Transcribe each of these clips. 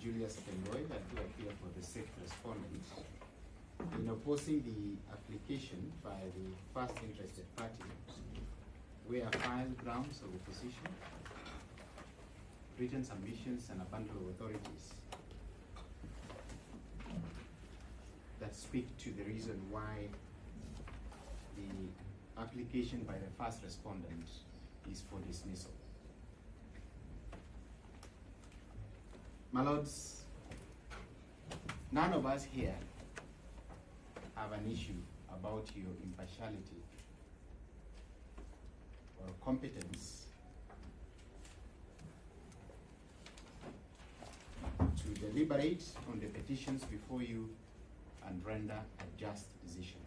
Kemboy, I do appear for the sixth respondent in opposing the application by the first interested party, where filed grounds of opposition, written submissions, and a bundle of authorities that speak to the reason why the application by the first respondent is for dismissal. My lords, none of us here have an issue about your impartiality or competence to deliberate on the petitions before you and render a just decision.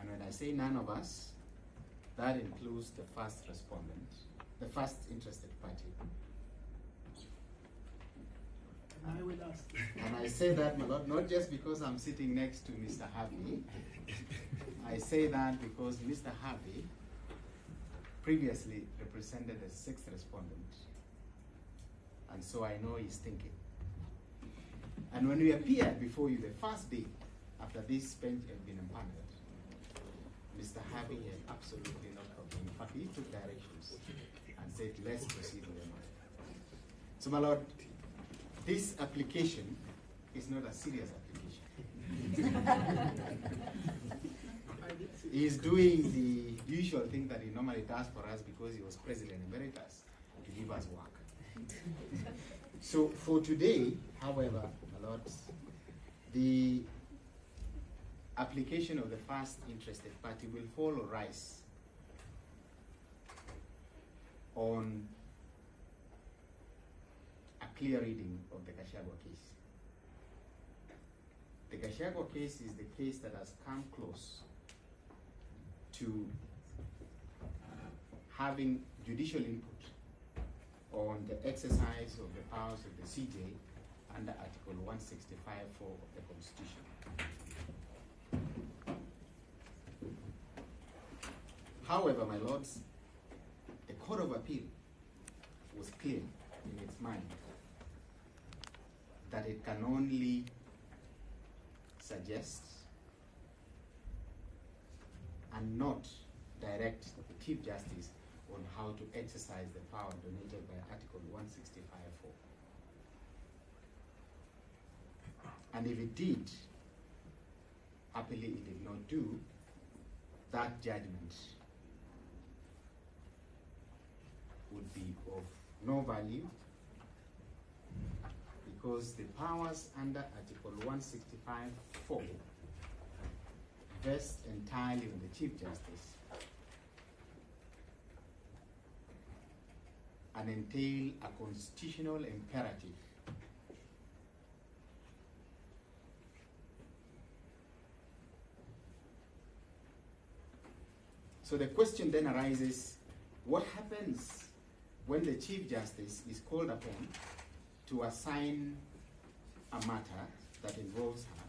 And when I say none of us, that includes the first respondent, the first interested party. And I will ask. And I say that, my lord, not just because I'm sitting next to Mr. Harvey. I say that because Mr. Harvey previously represented the sixth respondent. And so I know he's thinking. And when we appeared before you the first day after this bench had been impaneled, Mr. Harvey had absolutely no problem. In fact, he took directions and said, let's proceed with the matter. So, my lord, this application is not a serious application. He is doing the usual thing that he normally does for us because he was president emeritus, to give us work. So, for today, however, my lords, the application of the first interested party will fall or rise on a clear reading of the Gachagua case. The Gachagua case is the case that has come close to having judicial input on the exercise of the powers of the CJ under Article 165(4) of the Constitution. However, my lords, the Court of Appeal was clear in its mind that it can only suggest and not direct the Chief Justice on how to exercise the power donated by Article 165(4). And if it did, happily it did not do, that judgment would be of no value because the powers under Article 165(4) vest entirely on the Chief Justice and entail a constitutional imperative So the question then arises, what happens when the Chief Justice is called upon to assign a matter that involves her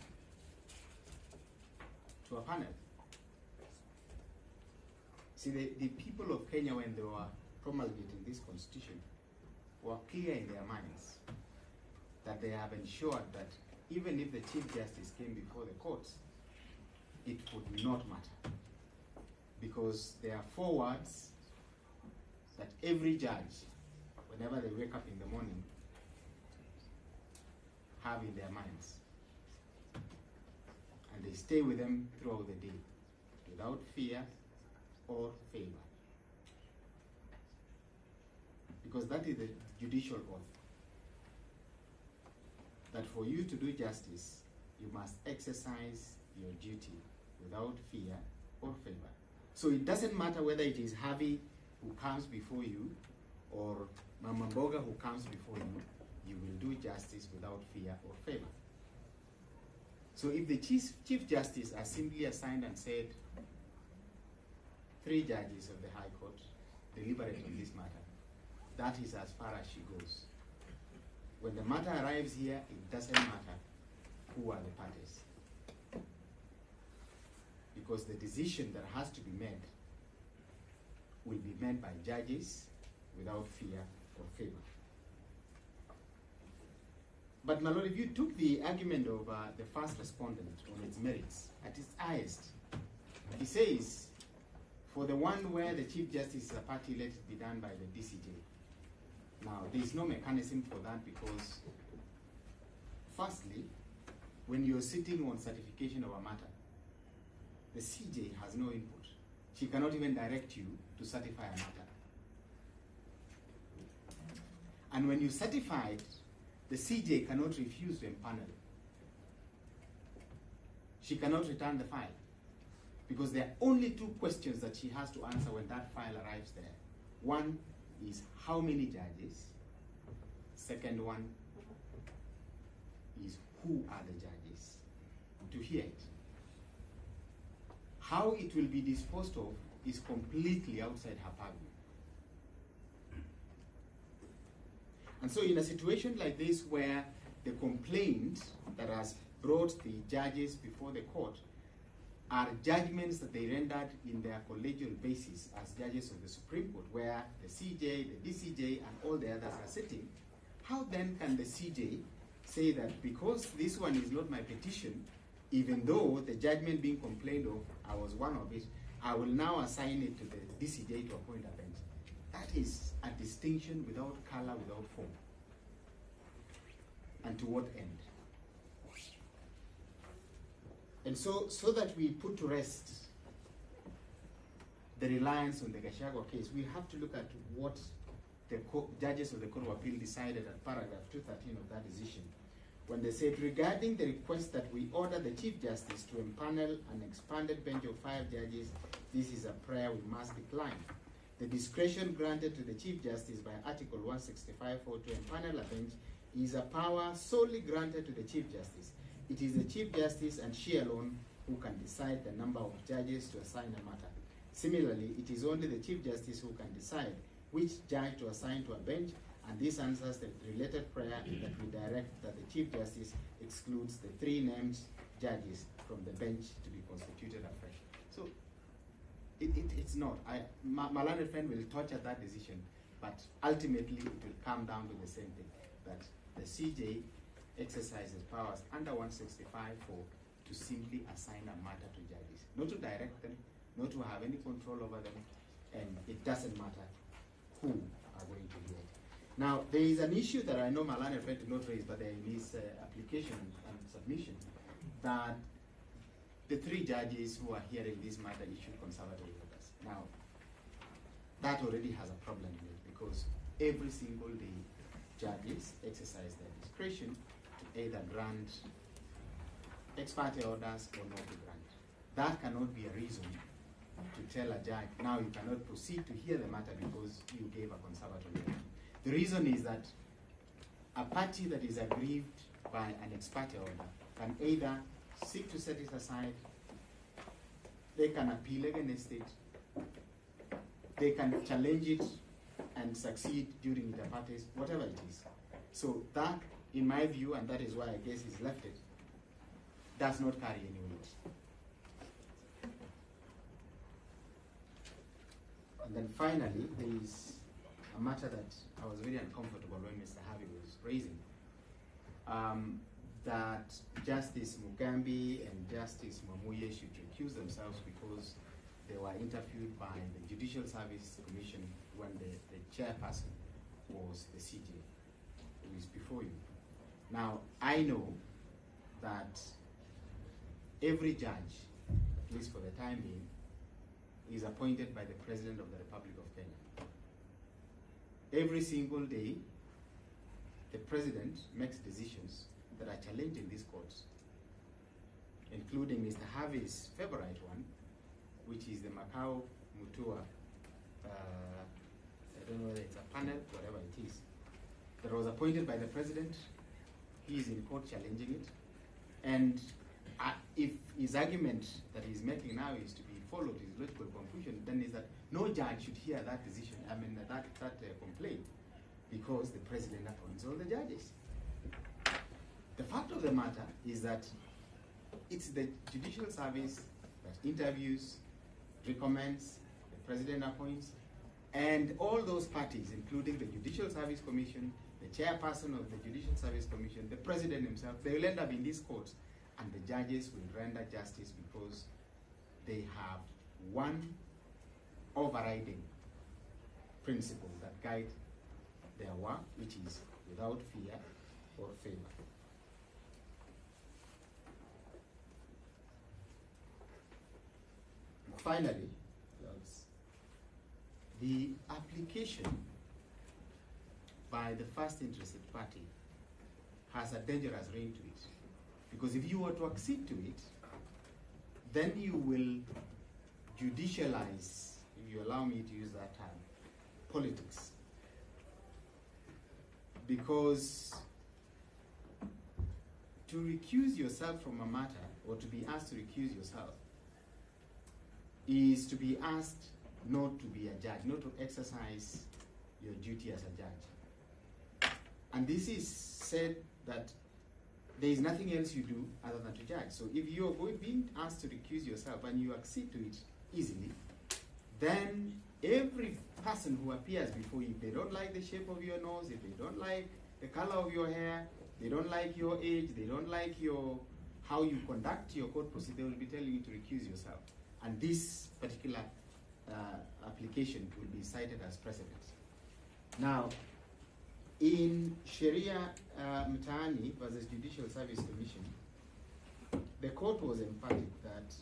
to a panel? See, the people of Kenya, when they were promulgating this constitution, were clear in their minds that they have ensured that even if the Chief Justice came before the courts, it would not matter. Because there are 4 words that every judge, whenever they wake up in the morning, have in their minds. And they stay with them throughout the day, without fear or favor. Because that is the judicial oath. That for you to do justice, you must exercise your duty without fear or favor. So it doesn't matter whether it is Harvey who comes before you or Mama Mboga who comes before you, you will do justice without fear or favor. So if the Chief Justice are simply assigned and said, 3 judges of the High Court deliberate on this matter, that is as far as she goes. When the matter arrives here, it doesn't matter who are the parties. Because the decision that has to be made will be made by judges without fear or favor. But my lord, if you took the argument of the first respondent on its merits at its highest, he says, for the one where the Chief Justice is a party, let it be done by the DCJ. Now, there is no mechanism for that because, firstly, when you're sitting on certification of a matter, the CJ has no input. She cannot even direct you to certify a matter. And when you certify it, the CJ cannot refuse to empanel. She cannot return the file because there are only two questions that she has to answer when that file arrives there. One is how many judges? Second one is who are the judges to hear it. How it will be disposed of is completely outside her purview. And so in a situation like this where the complaint that has brought the judges before the court are judgments that they rendered in their collegial basis as judges of the Supreme Court, where the CJ, the DCJ, and all the others are sitting, how then can the CJ say that because this one is not my petition, even though the judgment being complained of, I was one of it, I will now assign it to the DCJ to appoint a bench? That is a distinction without color, without form. And to what end? And so that we put to rest the reliance on the Gachagua case, we have to look at what the judges of the Court of Appeal decided at paragraph 213 of that decision, when they said, regarding the request that we order the Chief Justice to empanel an expanded bench of 5 judges, this is a prayer we must decline. The discretion granted to the Chief Justice by Article 165(4) to empanel a bench is a power solely granted to the Chief Justice. It is the Chief Justice and she alone who can decide the number of judges to assign a matter. Similarly, it is only the Chief Justice who can decide which judge to assign to a bench, and this answers the related prayer that we direct that the Chief Justice excludes the 3 named judges from the bench to be constituted afresh. So it's not. My learned friend will torture that decision, but ultimately it will come down to the same thing, that the CJ exercises powers under 165 to simply assign a matter to judges, not to direct them, not to have any control over them, and it doesn't matter who are going to hear it. Now, there is an issue that I know my learned friend did not raise, but there in his application and submission, that the 3 judges who are hearing this matter issued conservative orders. Now, that already has a problem in it because every single day judges exercise their discretion to either grant ex parte orders or not to grant. That cannot be a reason to tell a judge, now you cannot proceed to hear the matter because you gave a conservative order. The reason is that a party that is aggrieved by an ex parte order can either seek to set it aside, they can appeal against it, they can challenge it and succeed during the parties, whatever it is. So that, in my view, and that is why I guess he's left it, does not carry any weight. And then finally, there is a matter that I was very uncomfortable when Mr. Harvey was raising, that Justice Mugambi and Justice Mamuye should recuse themselves because they were interviewed by the Judicial Service Commission when the chairperson was the CJ, who is before you. Now, I know that every judge, at least for the time being, is appointed by the President of the Republic of Kenya. Every single day, the President makes decisions that are challenged in these courts, including Mr. Harvey's favorite one, which is the Macau Mutua, I don't know whether it's a panel, whatever it is, that was appointed by the President. He is in court challenging it. And if his argument that he's making now is to be followed, his logical conclusion, then is that no judge should hear that decision, that complaint, because the President appoints all the judges. The fact of the matter is that it's the Judicial Service that interviews, recommends, the President appoints, And all those parties, including the Judicial Service Commission, the chairperson of the Judicial Service Commission, the president himself, they will end up in these courts, and the judges will render justice because they have one overriding principle that guide their work, which is without fear or favor. Finally, the application by the first interested party has a dangerous ring to it. Because if you were to accede to it, then you will judicialize, if you allow me to use that term, politics. Because to recuse yourself from a matter, or to be asked to recuse yourself, is to be asked not to be a judge, not to exercise your duty as a judge. And this is said that there is nothing else you do other than to judge. So if you're being asked to recuse yourself and you accede to it easily, then every person who appears before you, if they don't like the shape of your nose, if they don't like the color of your hair, they don't like your age, they don't like how you conduct your court procedure, they will be telling you to recuse yourself. And this particular application will be cited as precedent. Now, in Sharia Mtaani versus Judicial Service Commission, the court was emphatic that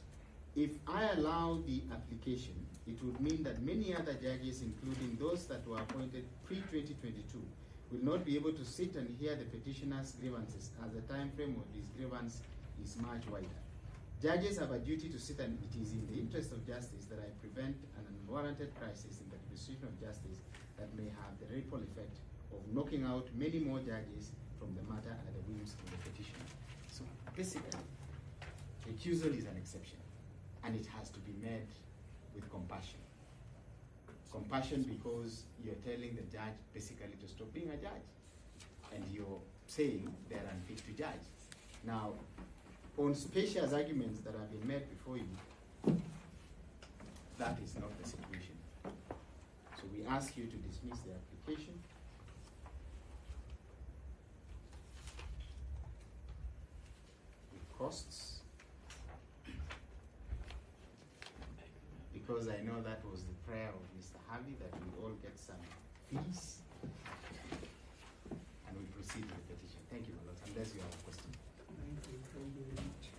if I allow the application, it would mean that many other judges, including those that were appointed pre-2022, will not be able to sit and hear the petitioner's grievances, as the time frame of this grievance is much wider. Judges have a duty to sit, and it is in the interest of justice that I prevent an unwarranted crisis in the administration of justice that may have the ripple effect of knocking out many more judges from the matter at the whims of the petitioner. So basically, recusal is an exception, and it has to be met with compassion. Compassion because you're telling the judge basically to stop being a judge, and you're saying they're unfit to judge. Now, on specious arguments that have been made before you, that is not the situation. So we ask you to dismiss the application. With costs. Because I know that was the prayer of Mr. Harvey, that we all get some fees. And we proceed with the petition. Thank you, my lord, unless you have a question. Thank you very much.